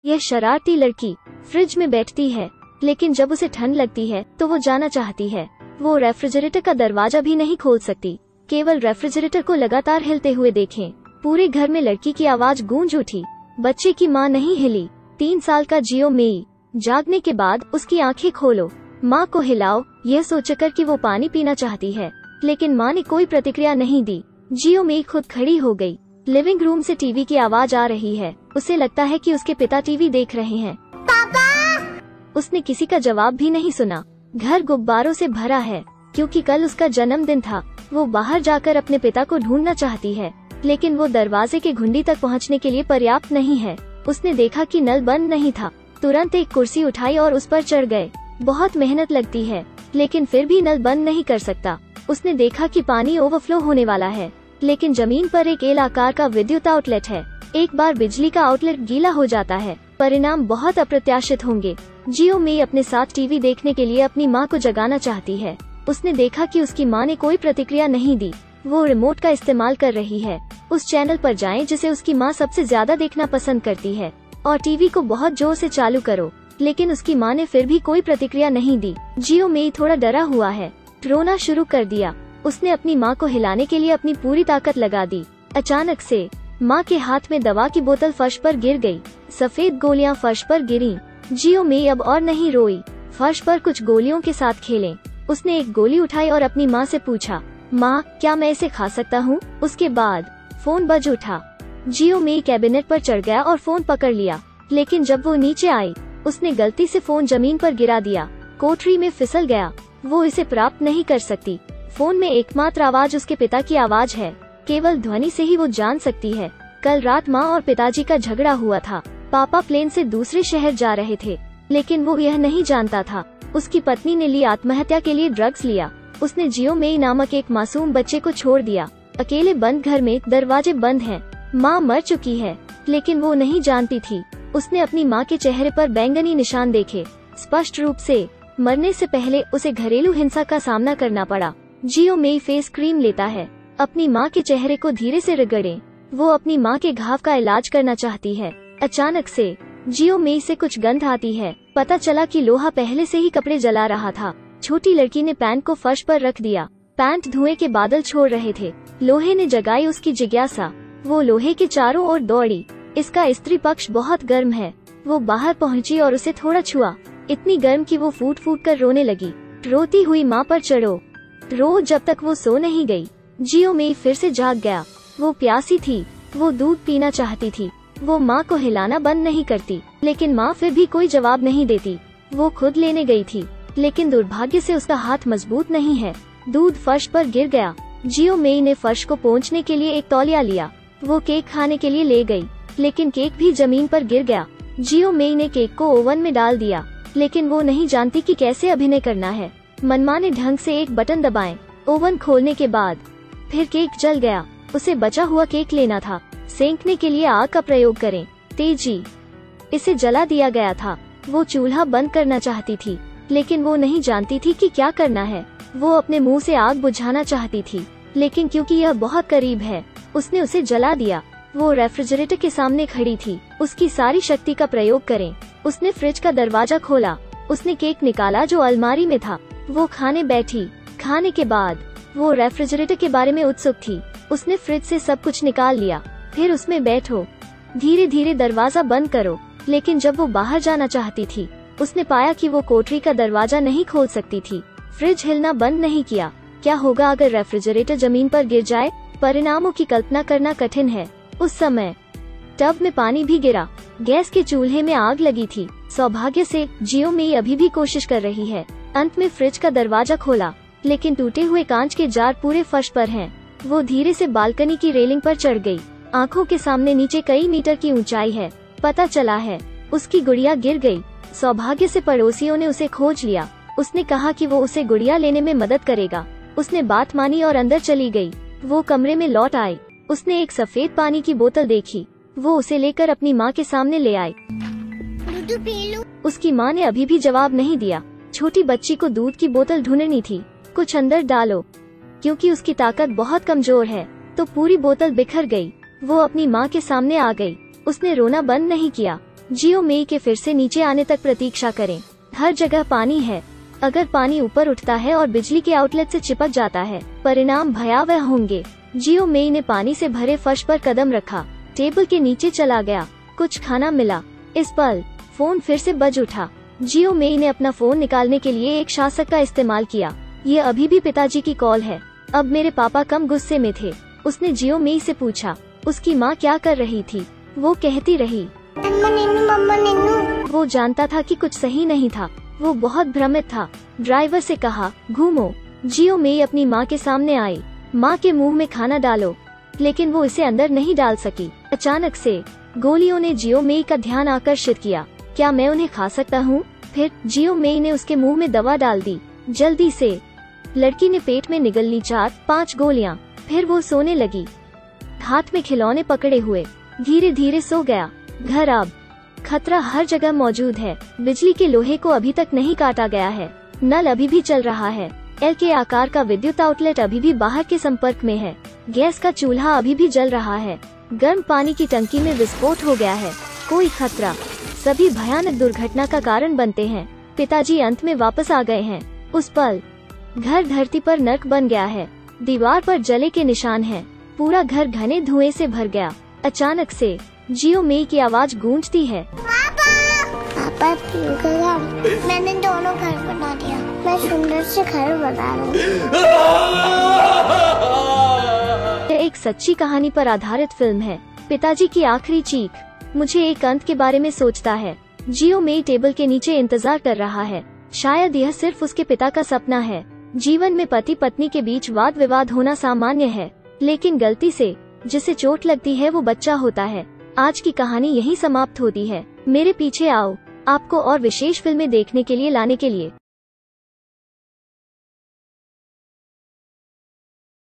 यह शरारती लड़की फ्रिज में बैठती है, लेकिन जब उसे ठंड लगती है तो वो जाना चाहती है। वो रेफ्रिजरेटर का दरवाजा भी नहीं खोल सकती, केवल रेफ्रिजरेटर को लगातार हिलते हुए देखें। पूरे घर में लड़की की आवाज गूंज उठी। बच्चे की माँ नहीं हिली। 3 साल का जियो मेई। जागने के बाद उसकी आंखें खोलो, माँ को हिलाओ, यह सोचकर कि वो पानी पीना चाहती है, लेकिन माँ ने कोई प्रतिक्रिया नहीं दी। जियो मेई खुद खड़ी हो गई। लिविंग रूम से टीवी की आवाज आ रही है। उसे लगता है कि उसके पिता टीवी देख रहे हैं। पापा! उसने किसी का जवाब भी नहीं सुना। घर गुब्बारों से भरा है, क्योंकि कल उसका जन्मदिन था। वो बाहर जाकर अपने पिता को ढूंढना चाहती है, लेकिन वो दरवाजे के घुंडी तक पहुंचने के लिए पर्याप्त नहीं है। उसने देखा कि नल बंद नहीं था। तुरंत एक कुर्सी उठाई और उस पर चढ़ गए। बहुत मेहनत लगती है, लेकिन फिर भी नल बंद नहीं कर सकता। उसने देखा कि पानी ओवरफ्लो होने वाला है, लेकिन जमीन पर एक एल आकार का विद्युत आउटलेट है। एक बार बिजली का आउटलेट गीला हो जाता है, परिणाम बहुत अप्रत्याशित होंगे। जियो मेई अपने साथ टीवी देखने के लिए अपनी माँ को जगाना चाहती है। उसने देखा कि उसकी माँ ने कोई प्रतिक्रिया नहीं दी। वो रिमोट का इस्तेमाल कर रही है। उस चैनल पर जाएं जिसे उसकी माँ सबसे ज्यादा देखना पसंद करती है, और टीवी को बहुत जोर से चालू करो। लेकिन उसकी माँ ने फिर भी कोई प्रतिक्रिया नहीं दी। जियो मेई थोड़ा डरा हुआ है, रोना शुरू कर दिया। उसने अपनी माँ को हिलाने के लिए अपनी पूरी ताकत लगा दी। अचानक से माँ के हाथ में दवा की बोतल फर्श पर गिर गई। सफेद गोलियां फर्श पर गिरीं। जियो मेई अब और नहीं रोई। फर्श पर कुछ गोलियों के साथ खेलें। उसने एक गोली उठाई और अपनी माँ से पूछा, माँ क्या मैं इसे खा सकता हूँ? उसके बाद फोन बज उठा। जियो मेई कैबिनेट पर चढ़ गया और फोन पकड़ लिया, लेकिन जब वो नीचे आई उसने गलती से फोन जमीन पर गिरा दिया। कोठरी में फिसल गया। वो इसे प्राप्त नहीं कर सकती। फोन में एकमात्र आवाज उसके पिता की आवाज है। केवल ध्वनि से ही वो जान सकती है। कल रात माँ और पिताजी का झगड़ा हुआ था। पापा प्लेन से दूसरे शहर जा रहे थे, लेकिन वो यह नहीं जानता था। उसकी पत्नी ने ली आत्महत्या के लिए ड्रग्स लिया। उसने जियो मेई नामक एक मासूम बच्चे को छोड़ दिया। अकेले बंद घर में दरवाजे बंद हैं। माँ मर चुकी है, लेकिन वो नहीं जानती थी। उसने अपनी माँ के चेहरे पर बैंगनी निशान देखे। स्पष्ट रूप से मरने से पहले उसे घरेलू हिंसा का सामना करना पड़ा। जियो मेई फेस क्रीम लेता है। अपनी माँ के चेहरे को धीरे से रगड़े। वो अपनी माँ के घाव का इलाज करना चाहती है। अचानक से जियो मेई से कुछ गंध आती है। पता चला कि लोहा पहले से ही कपड़े जला रहा था। छोटी लड़की ने पैंट को फर्श पर रख दिया। पैंट धुएं के बादल छोड़ रहे थे। लोहे ने जगाई उसकी जिज्ञासा। वो लोहे के चारों ओर दौड़ी। इसका स्त्री पक्ष बहुत गर्म है। वो बाहर पहुंची और उसे थोड़ा छुआ। इतनी गर्म कि वो फूट फूट कर रोने लगी। रोती हुई माँ पर चढ़ो, रो जब तक वो सो नहीं गई। जियो मेई फिर से जाग गया। वो प्यासी थी। वो दूध पीना चाहती थी। वो माँ को हिलाना बंद नहीं करती, लेकिन माँ फिर भी कोई जवाब नहीं देती। वो खुद लेने गई थी, लेकिन दुर्भाग्य से उसका हाथ मजबूत नहीं है। दूध फर्श पर गिर गया। जियो मेई ने फर्श को पोंछने के लिए एक तौलिया लिया। वो केक खाने के लिए ले गई, लेकिन केक भी जमीन पर गिर गया। जियो मेई ने केक को ओवन में डाल दिया, लेकिन वो नहीं जानती कि कैसे अभिनय करना है। मनमाने ढंग से एक बटन दबाएं। ओवन खोलने के बाद फिर केक जल गया। उसे बचा हुआ केक लेना था। सेंकने के लिए आग का प्रयोग करें। तेजी। इसे जला दिया गया था। वो चूल्हा बंद करना चाहती थी, लेकिन वो नहीं जानती थी कि क्या करना है। वो अपने मुंह से आग बुझाना चाहती थी, लेकिन क्योंकि यह बहुत करीब है, उसने उसे जला दिया। वो रेफ्रिजरेटर के सामने खड़ी थी। उसकी सारी शक्ति का प्रयोग करें। उसने फ्रिज का दरवाजा खोला। उसने केक निकाला जो अलमारी में था। वो खाने बैठी। खाने के बाद वो रेफ्रिजरेटर के बारे में उत्सुक थी। उसने फ्रिज से सब कुछ निकाल लिया। फिर उसमें बैठो। धीरे धीरे दरवाजा बंद करो। लेकिन जब वो बाहर जाना चाहती थी, उसने पाया कि वो कोठरी का दरवाजा नहीं खोल सकती थी। फ्रिज हिलना बंद नहीं किया। क्या होगा अगर रेफ्रिजरेटर जमीन पर गिर जाए? परिणामों की कल्पना करना कठिन है। उस समय टब में पानी भी गिरा। गैस के चूल्हे में आग लगी थी। सौभाग्य से जियो मेई अभी भी कोशिश कर रही है। अंत में फ्रिज का दरवाजा खोला, लेकिन टूटे हुए कांच के जार पूरे फर्श पर हैं। वो धीरे से बालकनी की रेलिंग पर चढ़ गई। आंखों के सामने नीचे कई मीटर की ऊंचाई है। पता चला है उसकी गुड़िया गिर गई। सौभाग्य से पड़ोसियों ने उसे खोज लिया। उसने कहा कि वो उसे गुड़िया लेने में मदद करेगा। उसने बात मानी और अंदर चली गई। वो कमरे में लौट आई। उसने एक सफेद पानी की बोतल देखी। वो उसे लेकर अपनी माँ के सामने ले आई। दूध पी लो। उसकी माँ ने अभी भी जवाब नहीं दिया। छोटी बच्ची को दूध की बोतल ढूंढनी थी। कुछ अंदर डालो। क्योंकि उसकी ताकत बहुत कमजोर है, तो पूरी बोतल बिखर गई। वो अपनी माँ के सामने आ गई। उसने रोना बंद नहीं किया। जियो मेई के फिर से नीचे आने तक प्रतीक्षा करें। हर जगह पानी है। अगर पानी ऊपर उठता है और बिजली के आउटलेट से चिपक जाता है, परिणाम भयावह होंगे। जियो मेई ने पानी से भरे फर्श पर कदम रखा, टेबल के नीचे चला गया। कुछ खाना मिला। इस पल फोन फिर से बज उठा। जियो मेई ने अपना फोन निकालने के लिए एक शासक का इस्तेमाल किया। ये अभी भी पिताजी की कॉल है। अब मेरे पापा कम गुस्से में थे। उसने जियो मेई से पूछा उसकी माँ क्या कर रही थी। वो कहती रही मम्मा नीनू, मम्मा नीनू। वो जानता था कि कुछ सही नहीं था। वो बहुत भ्रमित था। ड्राइवर से कहा घूमो। जियो मेई अपनी माँ के सामने आई। माँ के मुंह में खाना डालो, लेकिन वो इसे अंदर नहीं डाल सकी। अचानक से गोलियों ने जियो मेई का ध्यान आकर्षित किया। क्या मैं उन्हें खा सकता हूँ? फिर जियो मेई ने उसके मुंह में दवा डाल दी। जल्दी से लड़की ने पेट में निगल ली 4-5 गोलियां। फिर वो सोने लगी, हाथ में खिलौने पकड़े हुए। धीरे धीरे सो गया। घर अब खतरा हर जगह मौजूद है। बिजली के लोहे को अभी तक नहीं काटा गया है। नल अभी भी चल रहा है। एल के आकार का विद्युत आउटलेट अभी भी बाहर के संपर्क में है। गैस का चूल्हा अभी भी जल रहा है। गर्म पानी की टंकी में विस्फोट हो गया है। कोई खतरा। सभी भयानक दुर्घटना का कारण बनते हैं। पिताजी अंत में वापस आ गए हैं। उस पल घर धरती पर नर्क बन गया है। दीवार पर जले के निशान हैं। पूरा घर घने धुएं से भर गया। अचानक से जियो मेई की आवाज गूंजती है, पापा घर, मैंने दोनों घर बना दिया। मैं सुंदर से घर बना रहा हूँ। यह एक सच्ची कहानी पर आधारित फिल्म है। पिताजी की आखिरी चीख मुझे एक अंत के बारे में सोचता है। जियो मेई टेबल के नीचे इंतजार कर रहा है। शायद यह सिर्फ उसके पिता का सपना है। जीवन में पति पत्नी के बीच वाद विवाद होना सामान्य है, लेकिन गलती से जिसे चोट लगती है वो बच्चा होता है। आज की कहानी यहीं समाप्त होती है। मेरे पीछे आओ आपको और विशेष फिल्में देखने के लिए लाने के लिए।